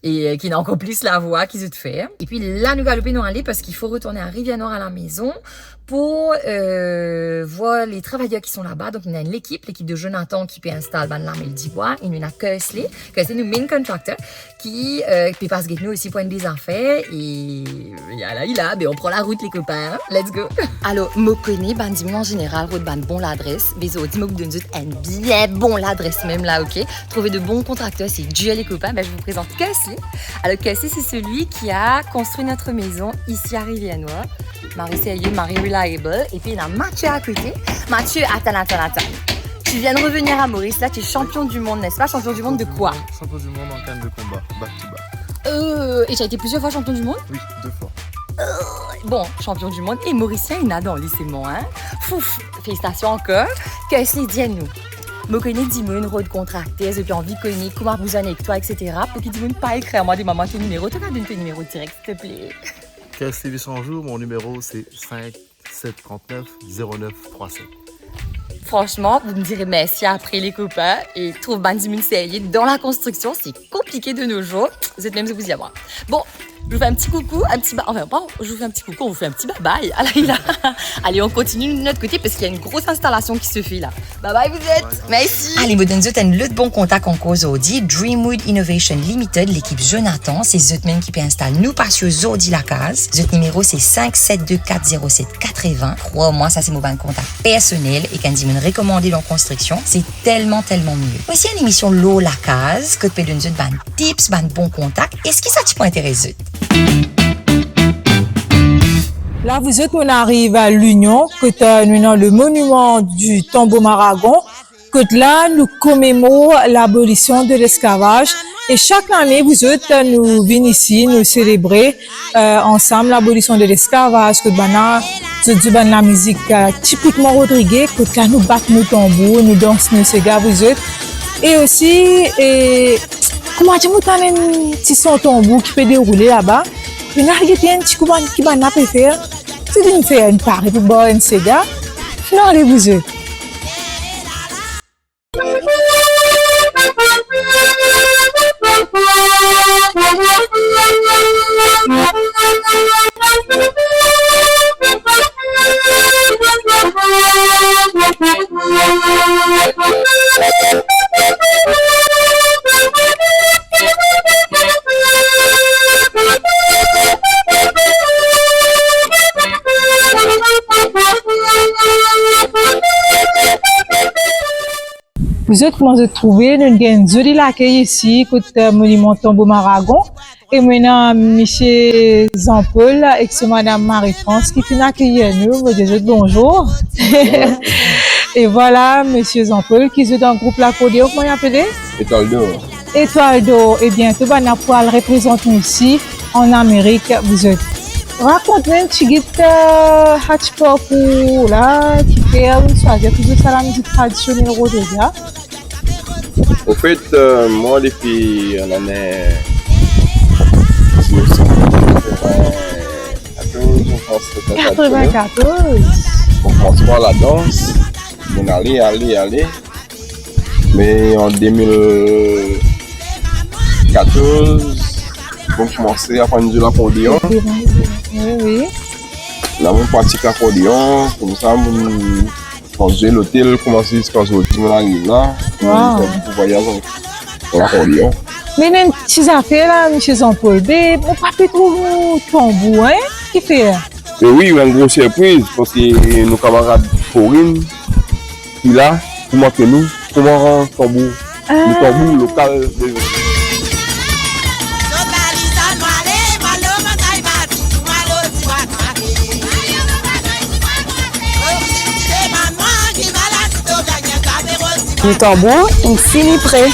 Speaker 1: et qui ont encore plus la voix qu'ils ont fait. Et puis là, nous galopons nous aller parce qu'il faut retourner à Rivière-Nord à la maison pour voir les travailleurs qui sont là-bas. Donc, il y a l'équipe de Jonathan qui peut installer l'armée du bois. Et il y a Kersley, nous main contractor, qui peut passer nous aussi pour des affaires. Et il a, mais on prend la route les copains. Let's go. Alors, je connais Bandimun en général, route ban bon l'adresse. Mais dis-moi que vous une bien bon l'adresse même là, ok? Trouver de bons contracteurs, c'est Dieu les copains. Ben, je vous présente Kersley. Alors, Kersley, c'est celui qui a construit notre maison ici à Rivière-Nord. Marie sérieux, Marie reliable. Et puis il y a Mathieu à côté. Mathieu, attends. Tu viens de revenir à Maurice, là tu es champion du monde, n'est-ce pas? Champion du monde de quoi?
Speaker 14: Champion du monde en canne de combat, back to back.
Speaker 1: Et tu as été plusieurs fois champion du monde?
Speaker 14: Oui, 2 fois.
Speaker 1: Bon, champion du monde et Mauricien, il a dans le lycée, hein? Fouf, félicitations encore. Qu'est-ce qu'il dit à nous? Je connais Dimon, road contracteurs, et puis envie de connaître comment vous en avec toi, etc. Pour qu'il Dimon pas écrire à moi des mamans tes numéros. Tu as donné tes numéros direct, s'il te plaît.
Speaker 14: Kersley 800 jours, mon numéro c'est 5 739 09 37.
Speaker 1: Franchement, vous me direz merci après les copains et trouve Bandimun sérieux dans la construction, c'est compliqué de nos jours. Vous êtes même si vous y avoir. Bon, je vous fais un petit coucou, je vous fais un petit coucou, on vous fait un petit bye-bye. Allez, on continue de notre côté parce qu'il y a une grosse installation qui se fait là. Bye-bye, vous êtes. Merci. Allez, vous donne un autre bon contact en cause aujourd'hui. Dreamwood Innovation Limited, l'équipe Jonathan, c'est Zotman qui peut installer nous parce que Zordi la case. Zot numéro, c'est 572-407-80. Crois-moi, ça c'est mon bon contact personnel et quand il me recommandé dans construction, c'est tellement mieux. Aussi, une émission L'eau la case, que peut donner ban tips, ban bon contact. Est-ce que ça t'y peut intéresser?
Speaker 7: Là, vous êtes, on arrive à l'Union, que nous avons le monument du tombeau Maragon, que là, nous commémorons l'abolition de l'esclavage. Et chaque année, vous êtes, nous venons ici, nous célébrer ensemble l'abolition de l'esclavage, que la musique typiquement Rodriguez, que là, nous battons nos tambours, nous dansons nos ségas, vous êtes. Et aussi, Comment tu m'as un petit son tambour qui peut dérouler là-bas? Puis on a regardé un petit coup qui va n'a pas faire. C'est d'une faire une pari pour boire un cigare. Non, allez vous eux. Vous êtes comment vous trouvez? Nous avons un joli l'accueil ici, côté monument Tambour Maragon. Et maintenant, M. Jean-Paul et Mme Marie-France qui viennent accueillir nous. Vous dites bonjour. Et voilà, M. Jean-Paul qui est dans le groupe L'Accordéon, comment il appelé?
Speaker 15: Étoile d'or.
Speaker 7: Étoile d'or. Et bientôt, on va pouvoir le représenter ici en Amérique. Vous êtes. Raconte-nous un petit guide Hatchpok là, qui fait choisir toujours ça la musique traditionnelle rhodésia.
Speaker 15: En fait, moi, depuis l'année 1994, on commence par la danse, on allait. Mais en 2014, on commençait à prendre de l'accordéon.
Speaker 7: Oui.
Speaker 15: Là, on pratique l'accordéon, comme ça, quand j'ai l'hôtel, commencer jusqu'à aujourd'hui, on arrive là, on voyage en l'accordéon.
Speaker 7: Mais même ces affaires là, M. Jean-Paul, on pas peut trouver tambour, hein? Qui fait?
Speaker 15: Et oui, une grosse surprise, parce que nos camarades Corinne, qui là, pour montrer nous comment rendre tambour, le tambour local de
Speaker 4: Le tambour, il finit prêt.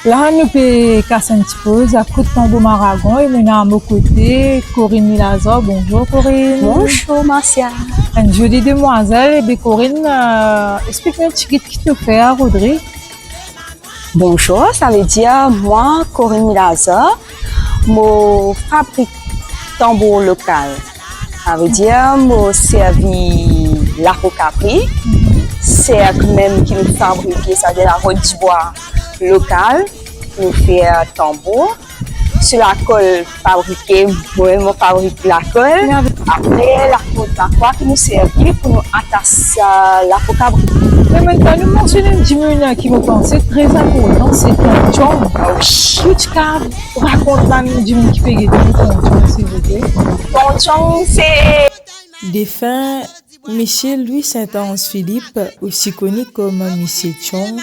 Speaker 7: Là, nous pouvons casser un petit peu, à coup de Tambour Maragon, et maintenant à mon côté, Corinne Milazor. Bonjour Corinne.
Speaker 4: Bonjour Marcia.
Speaker 7: Une jolie demoiselle. Et bien Corinne, explique-moi un petit guide qui te fait à Rodrigue.
Speaker 4: Bonjour, ça veut dire moi, Corinne Milazor, je fabrique tambour local. Ça veut dire je servis la Capri, c'est même qui nous fabrique, c'est-à-dire la route du bois local, nous fait tambour. Sur la colle fabriquée, moi-même fabrique la colle. Après, la côte d'aqua qui nous servit pour nous attacher la Capri.
Speaker 7: Mais maintenant, nous mentionnons une diminution qui me pensait très important, c'est ton chong. Tu raconte la diminution qui fait gagner ton chong, s'il vous plaît.
Speaker 4: Ton chong, c'est...
Speaker 16: Défunt Michel Louis Saint-Ange-Philippe, aussi connu comme Michel Chong,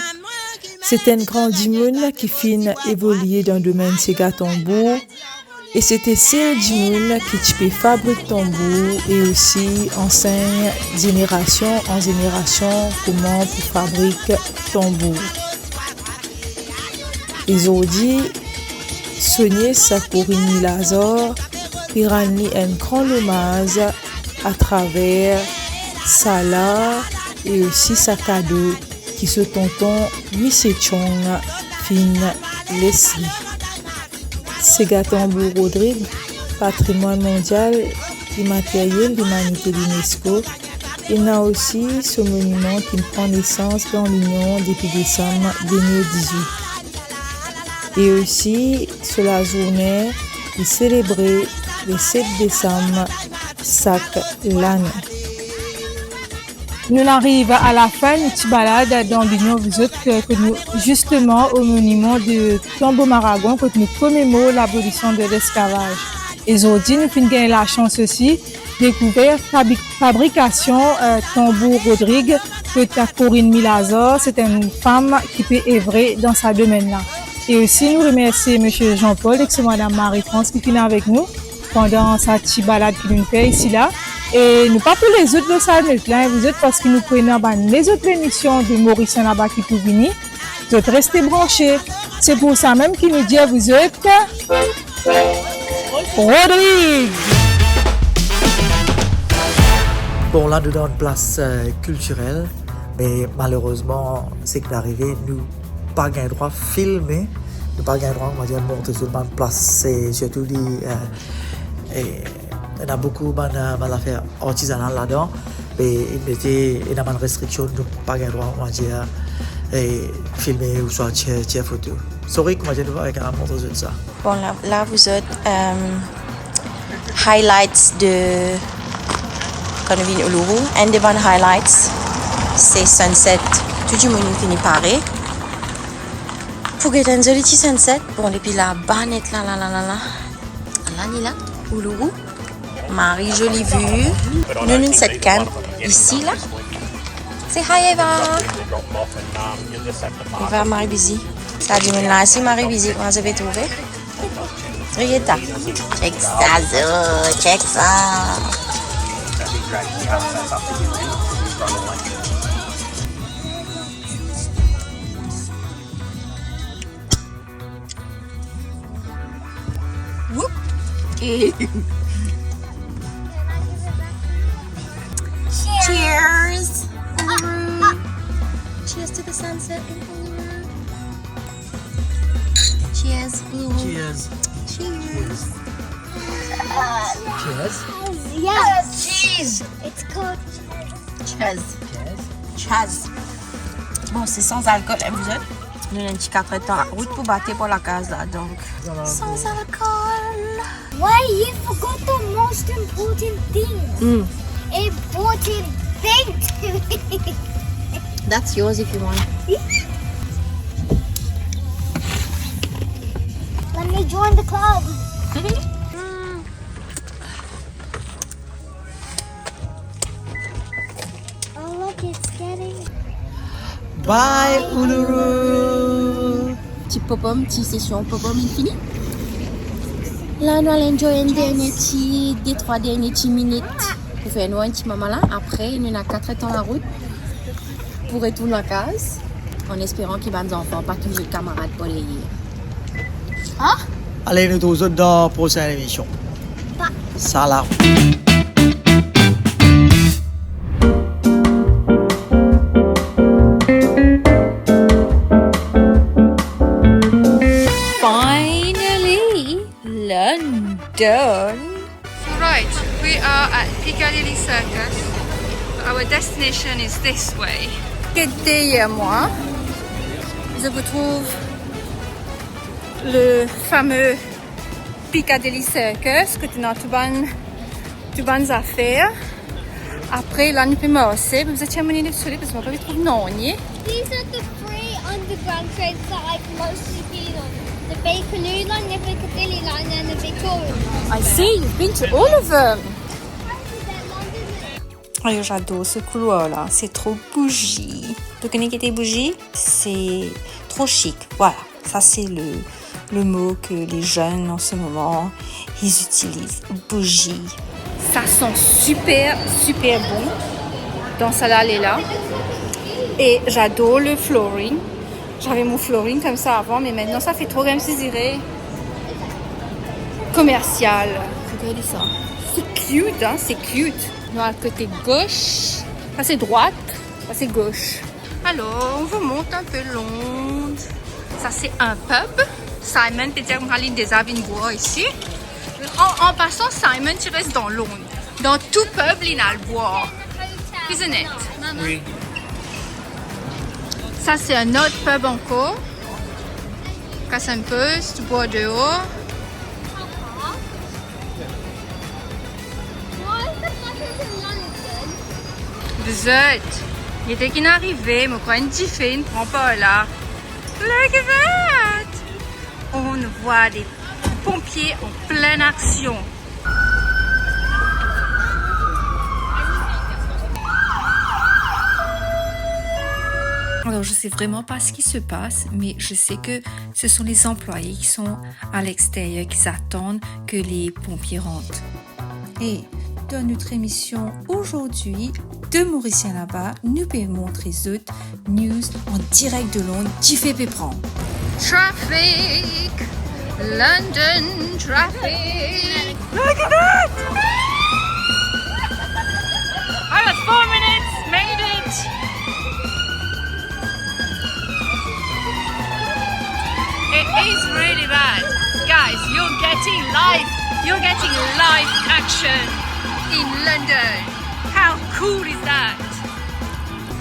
Speaker 16: c'est un grand dimoun qui fin évoluer dans le domaine Sega tambour et c'était ce dimoun qui peut fabriquer tambour et aussi enseigne génération en génération comment pour fabriquer tambour. Ils ont dit Soigner sa Corinne Milazor et rendre un grand hommage à travers sa là et aussi sa cadeau qui se tonton Michel Chong fin Leslie. Sega Tambour Rodrigue, patrimoine mondial immatériel de l'humanité de l'UNESCO. Il y a aussi ce monument qui prend naissance dans l'Union depuis décembre 2018. Et aussi sur la journée de célébrer le 7 décembre chaque l'année.
Speaker 7: Nous arrivons à la fin de notre balade dans l'Union vous autres que nous, justement, au monument de Tambour Maragon, que nous commémorons l'abolition de l'esclavage. Et aujourd'hui, nous avons gagné la chance aussi de découvrir fabrication Tambour Rodrigue, que Corinne Milazor, c'est une femme qui peut œuvrer dans ce domaine-là. Et aussi, nous remercions M. Jean-Paul et Mme Marie-France qui viennent avec nous pendant cette petite balade que nous faisons ici-là. Et nous pas pour les autres de ça, vous êtes parce que nous prenons les autres émissions de Maurice là-bas qui peuvent venir. Vous êtes restés branchés. C'est pour ça même qu'il nous dit à vous êtes Rodrigue.
Speaker 2: Bon, là, nous dans une place culturelle, mais malheureusement, c'est que d'arriver, nous pas gain droit filmer ne pas gagner droit, on va dire, montrer sur la place, et surtout, il y a beaucoup d'affaires artisanales là-dedans, mais il y a une restriction de ne pas gagner droit, on va dire, et filmer ou soit tirer photo. Sorry, on va dire, avec un montre sur ça.
Speaker 4: Bon, là vous êtes highlights de quand on vient Uluru. Un des bons highlights, c'est sunset. Tout le monde finit paré. Pour que un joli petit sunset, bon, et puis la banette là, Uluru. Marie, jolie vue. Nous avons cette camp ici, là. C'est hi Eva. Eva, Marie Busy. Ça dit là ici, Marie Busy. Comment vous avez trouvé? Rieta. Check ça, Zo. Check ça. Whoop. Cheers. Cheers to the sunset in Uluru. Cheers. Uluru.
Speaker 2: Cheers.
Speaker 4: Cheers.
Speaker 2: Cheers.
Speaker 3: Yes. Cheese. It's called
Speaker 4: Cheers. Cheers. Bon, c'est sans alcool, hein, vous êtes? Nous avons un petit 4 temps à route pour battre pour la case là, donc. Sans alcool.
Speaker 3: Why you forgot the most important thing? Important thing.
Speaker 4: That's yours if you want.
Speaker 3: Let me join the club. Oh look, it's getting.
Speaker 2: Bye Uluru.
Speaker 4: Petit pop-up, petite session pop-up infinie. Là, nous allons enjoy un dernier petit, des 3 derniers petits minutes pour faire nous un petit moment là. Après, nous avons 4 temps la route pour retourner à la case en espérant qu'il va nous enfants pas tous les camarades pour les hier.
Speaker 3: Hein?
Speaker 2: Allez, nous tous dans la prochaine émission. Ça là.
Speaker 5: Finally, London. Right, we are at Piccadilly Circus. Our destination is this way. Derrière moi, je vous trouve le fameux Piccadilly Circus que tu as tout bonnes affaires. Après, là, nous pouvons aussi. Vous êtes amené dessus parce qu'on peut trouver non.
Speaker 3: These are the 3 underground trains that I'm mostly keen on. The Bakerloo line, the Piccadilly line, and the Victoria line.
Speaker 5: I see, you've been to all of them. Oh, j'adore ce couloir-là, c'est trop bougie. Tu connais qui était bougie? C'est trop chic. Voilà, ça c'est le mot que les jeunes en ce moment, ils utilisent. Bougie. Ça sent super, super bon dans celle-là et là. Et j'adore le flooring. J'avais mon flooring comme ça avant, mais maintenant ça fait trop comme si je dirais commercial. Regardez ça. C'est cute, hein, c'est cute. À côté gauche, ça c'est droite, ça c'est gauche. Alors, on vous montre un peu Londres. Ça c'est un pub. Simon, peut-être qu'on va aller des Avinbois ici. En passant, Simon, tu restes dans Londres. Dans tout pub, il y a le bois. Isn't it?
Speaker 2: Oui.
Speaker 5: Ça c'est un autre pub encore. Casse un peu, tu bois dehors. Vous êtes, il était qui n'arrivait, mais quoi une diffé, ne prend pas là. Look at that! On voit des pompiers en pleine action. Alors, je sais vraiment pas ce qui se passe, mais je sais que ce sont les employés qui sont à l'extérieur, qui attendent que les pompiers rentrent. Et dans notre émission aujourd'hui de Mauricien là-bas, nous pouvons montrer d'autres news en direct de Londres qui fait péprend. Traffic! London traffic! Look at that! I was 4 minutes, made it! It is guys, you're getting live action in London. How cool is that?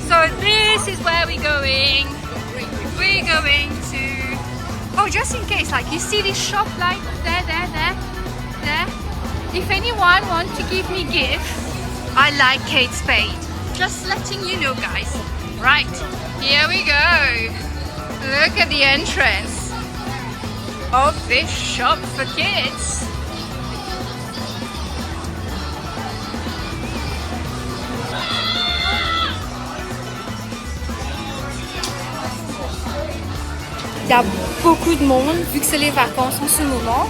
Speaker 5: So this is where we're going. We're going to, oh, just in case, like you see this shop like there. If anyone wants to give me gift, I like Kate Spade. Just letting you know, guys. Right, here we go. Look at the entrance of this shop for kids. Il y a beaucoup de monde, vu que c'est les vacances en ce moment.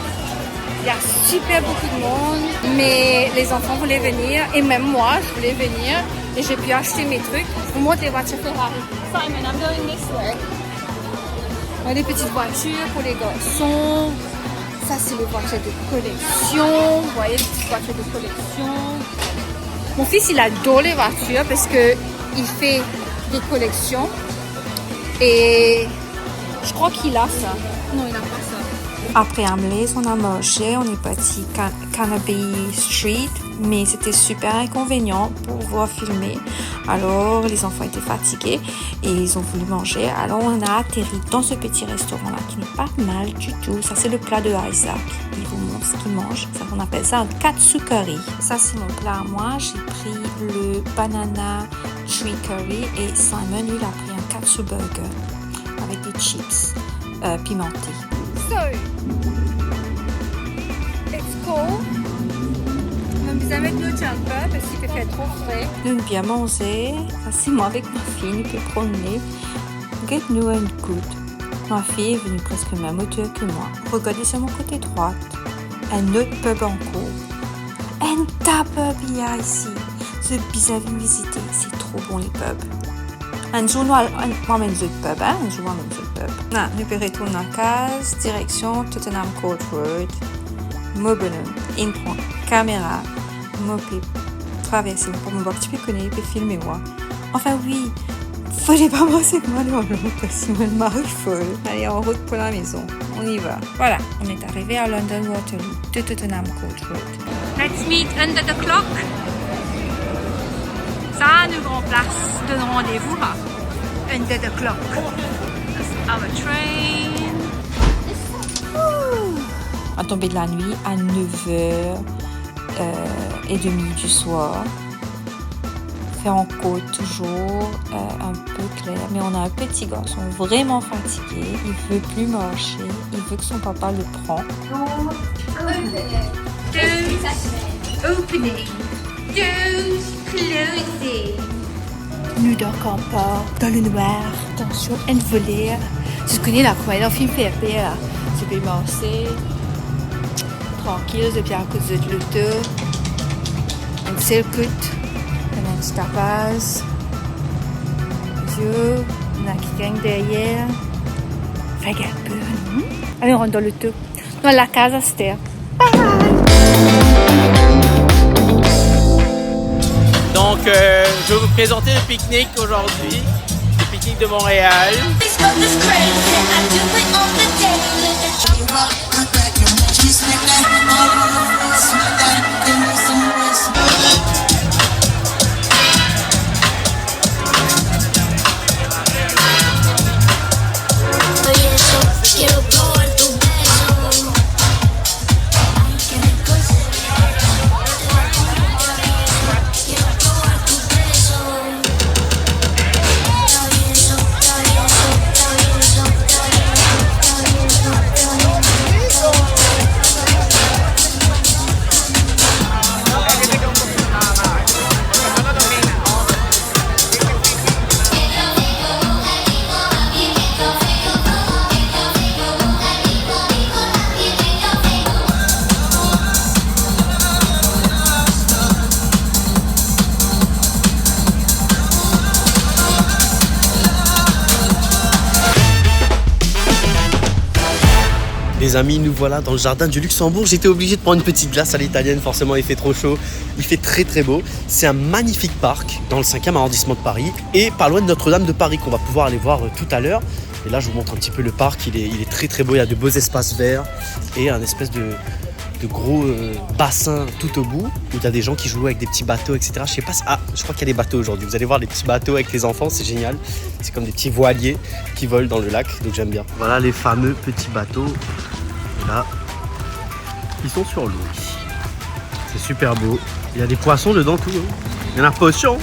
Speaker 5: Il y a super beaucoup de monde, mais les enfants voulaient venir, et même moi, je voulais venir, et j'ai pu acheter mes trucs. Je vous montre les voitures Ferrari. Simon, I'm going this way. On a des petites voitures pour les garçons. Ça, c'est les voitures de collection. Vous voyez, les petites voitures de collection. Mon fils, il adore les voitures parce qu'il fait des collections. Et je crois qu'il a ça. Non, il n'a pas ça. Après Hamlet, on a marché, on est parti Canopy Street, mais c'était super inconvénient pour pouvoir filmer. Alors les enfants étaient fatigués et ils ont voulu manger. Alors on a atterri dans ce petit restaurant-là qui n'est pas mal du tout. Ça c'est le plat de Isaac. Il vous montre ce qu'il mange. Ça, on appelle ça un katsu curry. Ça c'est mon plat à moi. J'ai pris le banana tree curry et Simon lui il a pris un katsu burger avec des chips pimentés. So, it's cold. On a besoin de mettre nos jumpers parce qu'il fait trop frais. Nous bien manger. C'est moi avec ma fille, nous peut promener. Get-nous un good. Ma fille est venue presque au même hauteur que moi. Regardez sur mon côté droit. Un autre pub en cours. Un tas pub il y a ici. Ce bizarre de visiter. C'est trop bon les pubs. Un jour, nous allons même le pub, hein? Un jour, même le pub. Non, nous pouvons retourner en case, direction Tottenham Court Road. Moi, bonhomme, il prend caméra. Moi, puis traverser pour me voir que tu peux connaître, puis filmer moi. Enfin, oui, fallait pas penser que moi, le parce que mon mari folle. Allez, en route pour la maison. On y va. Voilà, on est arrivé à London Waterloo, de Tottenham Court Road. Let's meet under the clock. Ça nous remplace de rendez-vous à under the clock. That's our train. À tomber de la nuit à 9h30 du soir. Fait en côte toujours un peu clair. Mais on a un petit garçon vraiment fatigué. Il veut plus marcher. Il veut que son papa le prend. Opening. Closing. Nous dormons pas dans le noir. Attention, un voler. Tu connais la comédie, un film fait peur. Tu peux marcher tranquille depuis à cause de l'auto. Un circuit, un petit tapage. Dieu, on a quelqu'un derrière. Fait un peu. Allez, on rentre dans l'auto. Dans la casa Ster.
Speaker 11: Donc, je vais vous présenter le pique-nique aujourd'hui, le pique-nique de Montréal.
Speaker 13: Les amis, nous voilà dans le jardin du Luxembourg. J'étais obligé de prendre une petite glace à l'italienne, forcément il fait trop chaud. Il fait très très beau. C'est un magnifique parc dans le 5e arrondissement de Paris et pas loin de Notre-Dame de Paris qu'on va pouvoir aller voir tout à l'heure. Et là, je vous montre un petit peu le parc. Il est très très beau. Il y a de beaux espaces verts et un espèce de gros bassin tout au bout où il y a des gens qui jouent avec des petits bateaux, etc. Je sais pas. Je crois qu'il y a des bateaux aujourd'hui. Vous allez voir les petits bateaux avec les enfants, c'est génial. C'est comme des petits voiliers qui volent dans le lac, donc j'aime bien. Voilà les fameux petits bateaux. Et là, ils sont sur l'eau. C'est super beau. Il y a des poissons dedans tout. Hein. Il y en a poissons.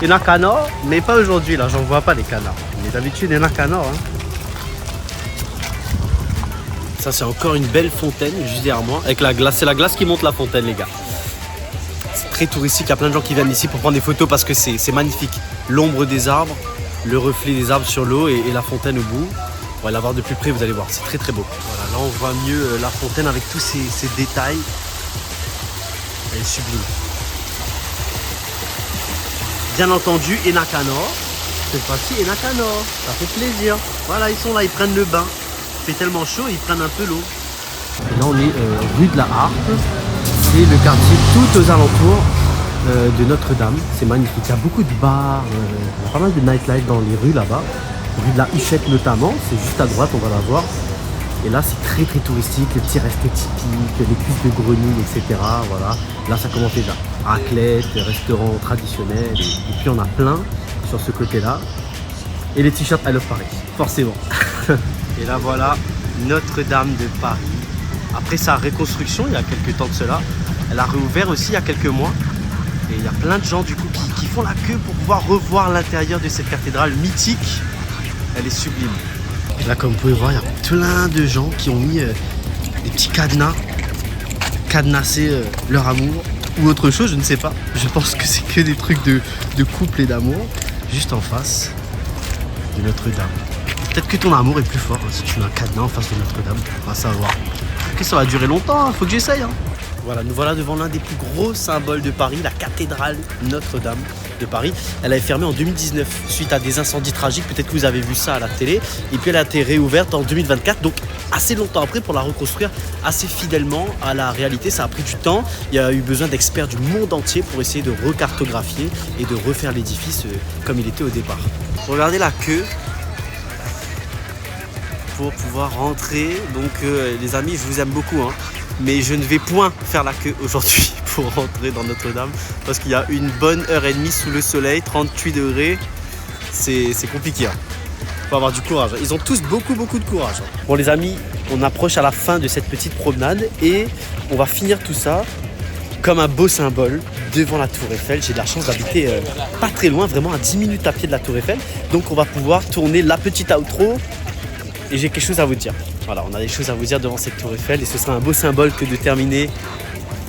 Speaker 13: Il y en a canards, mais pas aujourd'hui. Là, j'en vois pas les canards. Mais d'habitude, il y en a canards. Hein. Ça, c'est encore une belle fontaine juste derrière moi. Avec la glace. C'est la glace qui monte la fontaine, les gars. C'est très touristique. Il y a plein de gens qui viennent ici pour prendre des photos parce que c'est magnifique. L'ombre des arbres, le reflet des arbres sur l'eau et la fontaine au bout. On va la voir de plus près, vous allez voir. C'est très très beau. Voilà, là, on voit mieux la fontaine avec tous ces détails. Elle est sublime. Bien entendu, Enakanor. Cette fois-ci, Enakanor. Ça fait plaisir. Voilà, ils sont là, ils prennent le bain. Il fait tellement chaud, ils prennent un peu l'eau. Et là, on est rue de la Harpe. C'est le quartier tout aux alentours de Notre-Dame. C'est magnifique. Il y a beaucoup de bars. Il y a pas mal de nightlife dans les rues là-bas. Rue de la Huchette notamment. C'est juste à droite, on va la voir. Et là, c'est très très touristique. Les petits restos typiques, les cuisses de grenouille, etc. Voilà. Là, ça commence déjà. Raclette, restaurants traditionnels. Et puis, on a plein sur ce côté-là. Et les t-shirts I Love Paris, forcément. Et là, voilà, Notre-Dame de Paris. Après sa reconstruction, il y a quelques temps de cela, elle a réouvert aussi il y a quelques mois. Et il y a plein de gens, du coup, qui font la queue pour pouvoir revoir l'intérieur de cette cathédrale mythique. Elle est sublime. Et là, comme vous pouvez voir, il y a plein de gens qui ont mis des petits cadenas, cadenasser leur amour ou autre chose, je ne sais pas. Je pense que c'est que des trucs de couple et d'amour, juste en face de Notre-Dame. Peut-être que ton amour est plus fort hein, si tu mets un cadenas en face de Notre-Dame. On va savoir. Ok, ça va durer longtemps, hein, faut que j'essaye. Hein. Voilà, nous voilà devant l'un des plus gros symboles de Paris, la cathédrale Notre-Dame de Paris. Elle a été fermée en 2019 suite à des incendies tragiques. Peut-être que vous avez vu ça à la télé. Et puis elle a été réouverte en 2024, donc assez longtemps après pour la reconstruire assez fidèlement à la réalité. Ça a pris du temps. Il y a eu besoin d'experts du monde entier pour essayer de recartographier et de refaire l'édifice comme il était au départ. Regardez la queue pour pouvoir rentrer. Donc les amis, je vous aime beaucoup, hein, mais je ne vais point faire la queue aujourd'hui pour rentrer dans Notre-Dame parce qu'il y a une bonne heure et demie sous le soleil, 38 degrés, c'est compliqué. Hein. Faut avoir du courage. Ils ont tous beaucoup de courage. Hein. Bon les amis, on approche à la fin de cette petite promenade et on va finir tout ça comme un beau symbole devant la Tour Eiffel. J'ai de la chance d'habiter pas très loin, vraiment à 10 minutes à pied de la Tour Eiffel. Donc on va pouvoir tourner la petite outro et j'ai quelque chose à vous dire. Voilà, on a des choses à vous dire devant cette Tour Eiffel et ce sera un beau symbole que de terminer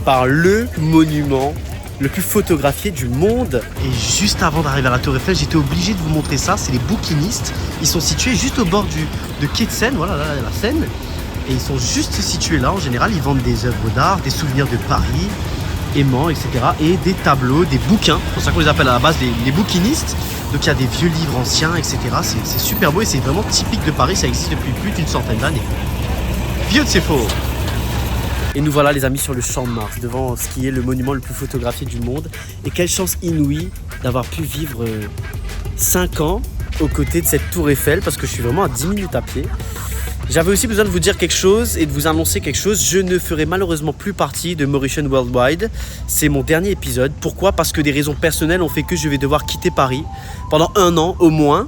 Speaker 13: par le monument le plus photographié du monde. Et juste avant d'arriver à la Tour Eiffel, j'étais obligé de vous montrer ça. C'est les bouquinistes. Ils sont situés juste au bord de quai de Seine. Voilà, là, la Seine. Et ils sont juste situés là. En général, ils vendent des œuvres d'art, des souvenirs de Paris, aimants, etc. Et des tableaux, des bouquins. C'est pour ça qu'on les appelle à la base les bouquinistes. Donc il y a des vieux livres anciens, etc. C'est super beau et c'est vraiment typique de Paris. Ça existe depuis plus d'une centaine d'années. Beautiful! Et nous voilà les amis sur le Champ de Mars, devant ce qui est le monument le plus photographié du monde. Et quelle chance inouïe d'avoir pu vivre 5 ans aux côtés de cette Tour Eiffel, parce que je suis vraiment à 10 minutes à pied. J'avais aussi besoin de vous dire quelque chose et de vous annoncer quelque chose. Je ne ferai malheureusement plus partie de Mauritian Worldwide. C'est mon dernier épisode. Pourquoi ? Parce que des raisons personnelles ont fait que je vais devoir quitter Paris pendant 1 an au moins.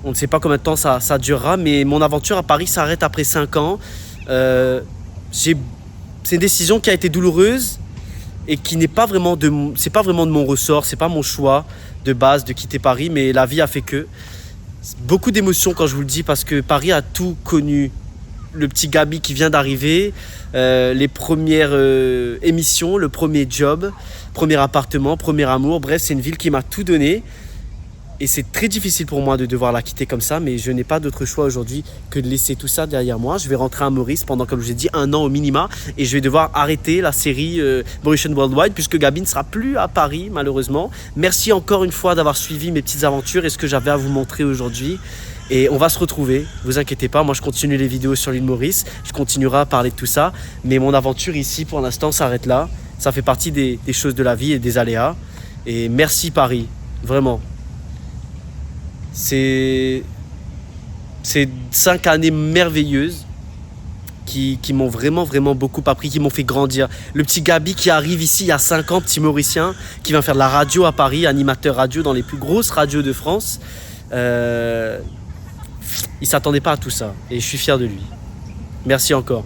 Speaker 13: On ne sait pas combien de temps ça durera, mais mon aventure à Paris s'arrête après 5 ans. C'est une décision qui a été douloureuse et qui n'est pas vraiment c'est pas vraiment de mon ressort, c'est pas mon choix de base de quitter Paris, mais la vie a fait que. Beaucoup d'émotions quand je vous le dis parce que Paris a tout connu. Le petit Gabi qui vient d'arriver, les premières émissions, le premier job, premier appartement, premier amour. Bref, c'est une ville qui m'a tout donné. Et c'est très difficile pour moi de devoir la quitter comme ça, mais je n'ai pas d'autre choix aujourd'hui que de laisser tout ça derrière moi. Je vais rentrer à Maurice pendant, comme je l'ai dit, 1 an au minima. Et je vais devoir arrêter la série Mauritian Worldwide puisque Gabi ne sera plus à Paris, malheureusement. Merci encore une fois d'avoir suivi mes petites aventures et ce que j'avais à vous montrer aujourd'hui. Et on va se retrouver, vous inquiétez pas, moi je continue les vidéos sur l'île Maurice, je continuerai à parler de tout ça, mais mon aventure ici pour l'instant s'arrête là, ça fait partie des choses de la vie et des aléas, et merci Paris, vraiment. C'est C'est 5 années merveilleuses qui m'ont vraiment beaucoup appris, qui m'ont fait grandir. Le petit Gabi qui arrive ici il y a 5 ans, petit Mauricien, qui vient faire de la radio à Paris, animateur radio dans les plus grosses radios de France. Il s'attendait pas à tout ça et je suis fier de lui. Merci encore.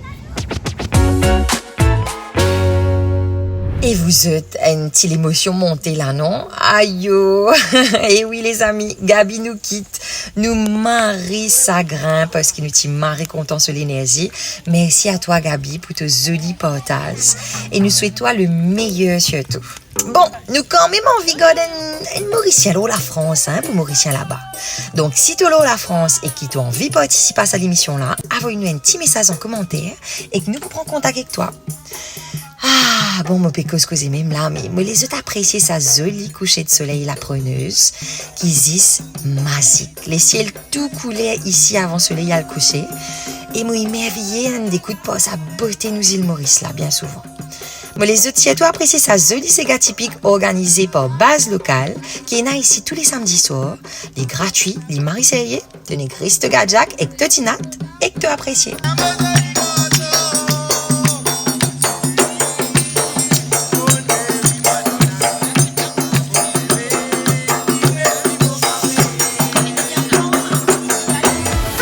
Speaker 1: Et vous êtes une petite émotion montée là, non? Aïe! Et oui, les amis, Gabi nous quitte. Nous marie sagrin parce qu'il nous t'y marie content sur l'énergie. Merci à toi, Gabi, pour tes jolis partages. Et nous souhaitons le meilleur surtout. Bon, nous quand même envie de garder une Mauricien là, la France, hein, pour Mauricien là-bas. Donc, si tu es là, la France, et que tu as envie de participer à cette émission-là, envoie-nous un petit message en commentaire et que nous pourrons contact avec toi. Ah, bon, moi, peux causer même là, mais moi, les autres apprécier sa jolie coucher de soleil, la preneuse, qui disent magique. Les ciels tout coulaient ici avant le soleil à le coucher. Et moi, émerveillé, d'écoute pas sa beauté, nous, île Maurice, là, bien souvent. Moi, les autres, si tu apprécier sa jolie séga typique organisée par Base Locale, qui est là ici tous les samedis soirs, les gratuits, les mariceliers, de Négriste Gadjak et que tu nattes et que tu apprécies.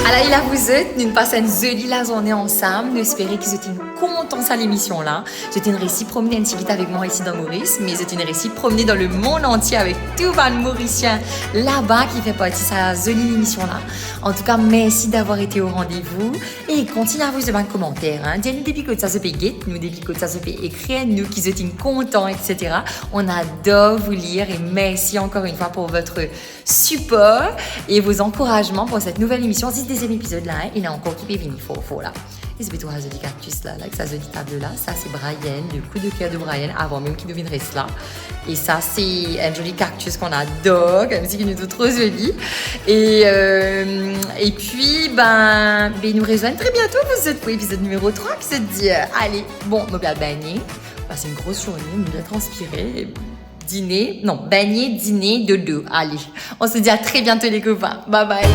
Speaker 1: Alors, là, vous êtes, nous passons une jolie la journée ensemble. Nous espérons que vous êtes contents à l'émission là. J'ai une récit promener un petit vite avec moi ici dans Maurice, mais j'ai une récit promener dans le monde entier avec tout les Mauriciens là-bas qui fait partie de cette jolie émission là. En tout cas, merci d'avoir été au rendez-vous et continuez à vous faire un commentaire. Hein. Dites-nous des picots, ça se peut guette, nous des picots, ça se peut écrire, nous qui êtes contents, etc. On adore vous lire et merci encore une fois pour votre support et vos encouragements pour cette nouvelle émission. C'est des épisodes là, hein. Il a encore qui peut venir fort là. Et c'est plutôt un joli cactus là, avec sa jolie table là. Ça c'est Brian, le coup de cœur de Brian avant même qu'il devienne reste là. Et ça c'est un joli cactus qu'on adore, comme si il est trop joli. Et puis nous rejoignent très bientôt vous êtes pour l'épisode numéro 3 qui se dit allez, bon, on va baigner. C'est une grosse journée, on doit transpirer. Dîner, non, baigner, dîner, dodo. Allez, on se dit à très bientôt les copains. Bye bye.